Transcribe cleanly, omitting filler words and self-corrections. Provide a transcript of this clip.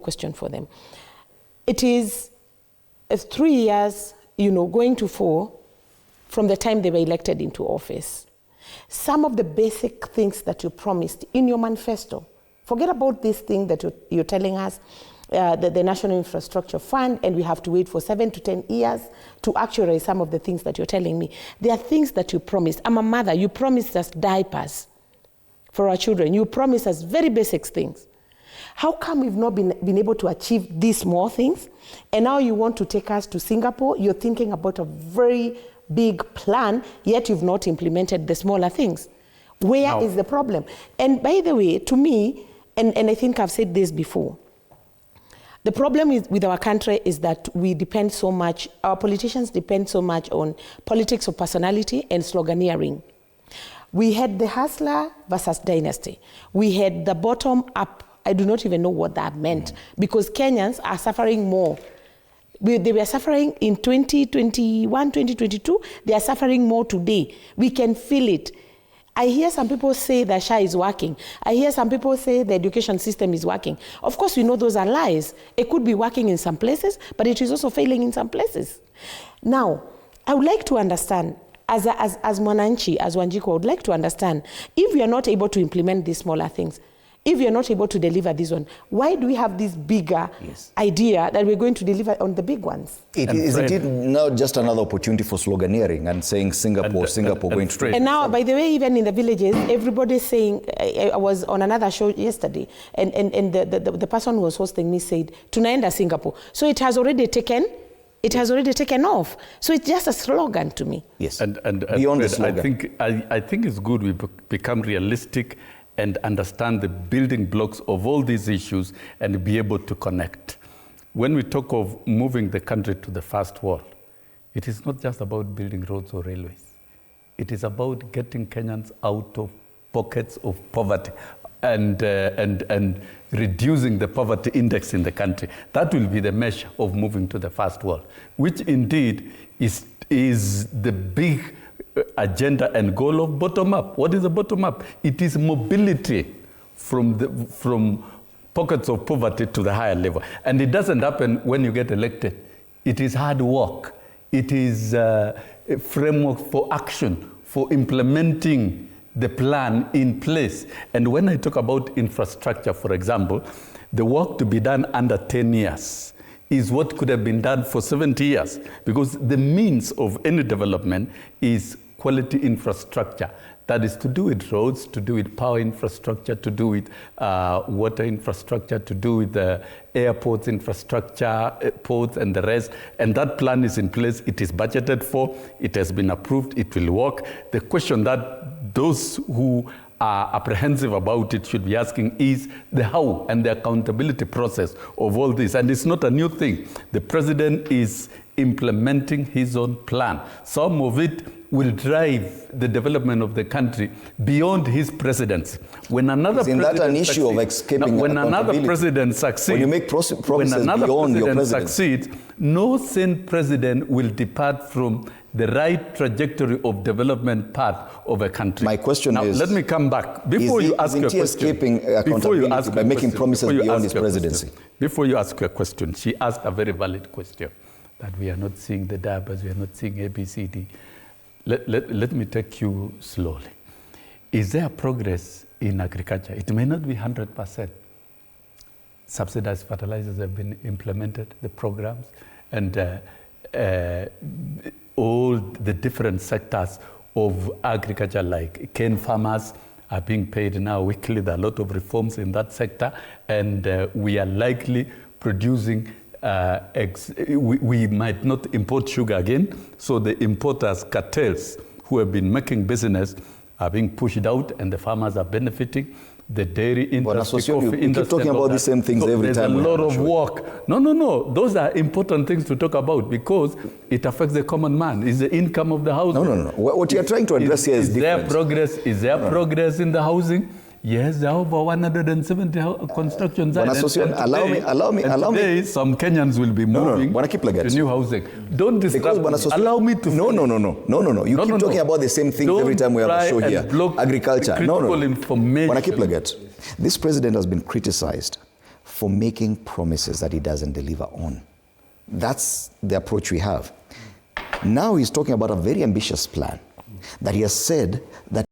question for them. It is 3 years, going to 4 from the time they were elected into office. Some of the basic things that you promised in your manifesto, forget about this thing that you're telling us, the National Infrastructure Fund, and we have to wait for 7 to 10 years to actualize some of the things that you're telling me. There are things that you promised. I'm a mother. You promised us diapers for our children. You promised us very basic things. How come we've not been able to achieve these small things? And now you want to take us to Singapore. You're thinking about a very big plan, yet you've not implemented the smaller things. Where is the problem? And by the way, to me, and I think I've said this before, the problem with our country is that we depend so much, our politicians depend so much on politics of personality and sloganeering. We had the hustler versus dynasty. We had the bottom up. I do not even know what that meant, because Kenyans are suffering more. They were suffering in 2021, 2022. They are suffering more today. We can feel it. I hear some people say that SHA is working. I hear some people say the education system is working. Of course, we know those are lies. It could be working in some places, but it is also failing in some places. Now, I would like to understand, as Mwananchi, as Wanjiku, I would like to understand, if we are not able to implement these smaller things, if you're not able to deliver this one, why do we have this bigger idea that we're going to deliver on the big ones? Is it now just another opportunity for sloganeering and saying Singapore going to... And now, by the way, even in the villages, everybody's saying, I was on another show yesterday, and the person who was hosting me said, tunaenda Singapore. So it has already taken off. So it's just a slogan to me. Yes, and beyond the slogan. I think it's good we become realistic and understand the building blocks of all these issues and be able to connect. When we talk of moving the country to the first world, it is not just about building roads or railways. It is about getting Kenyans out of pockets of poverty and reducing the poverty index in the country. That will be the measure of moving to the first world, which indeed is the big agenda and goal of bottom-up. What is the bottom-up? It is mobility from pockets of poverty to the higher level. And it doesn't happen when you get elected. It is hard work. It is a framework for action, for implementing the plan in place. And when I talk about infrastructure, for example, the work to be done under 10 years is what could have been done for 70 years, because the means of any development is quality infrastructure. That is to do with roads, to do with power infrastructure, to do with water infrastructure, to do with the airports infrastructure, ports and the rest. And that plan is in place. It is budgeted for. It has been approved. It will work. The question that those who are apprehensive about it should be asking is the how and the accountability process of all this. And it's not a new thing. The president is implementing his own plan. Some of it will drive the development of the country beyond his presidency. When another Isn't that an issue of escaping when another president succeeds, when you make promises beyond your presidency, succeeds, no sane president will depart from the right trajectory of development path of a country. My question now, is... let me come back. Before you ask your question... escaping accountability by making promises beyond his presidency? Before you ask your question, she asked a very valid question, that we are not seeing the diapers, we are not seeing ABCD. Let me take you slowly. Is there progress in agriculture? It may not be 100%. Subsidized fertilizers have been implemented, the programs, and all the different sectors of agriculture, like cane farmers, are being paid now weekly. There are a lot of reforms in that sector, and we are likely producing we might not import sugar again, so the importers' cartels who have been making business are being pushed out, and the farmers are benefiting. The dairy industry, coffee industry. You keep talking about the same things every time. There's a lot of work. No. Those are important things to talk about because it affects the common man. It's the income of the housing. No. What you're trying to address here is different. Is there progress in the housing? Yes, there are over 170 construction sites. Allow me. Today, some Kenyans will be moving to new housing. Don't disrupt. Allow me to. No. You keep talking about the same thing every time we have a show here. Agriculture. Information. This president has been criticized for making promises that he doesn't deliver on. That's the approach we have. Now he's talking about a very ambitious plan that he has said that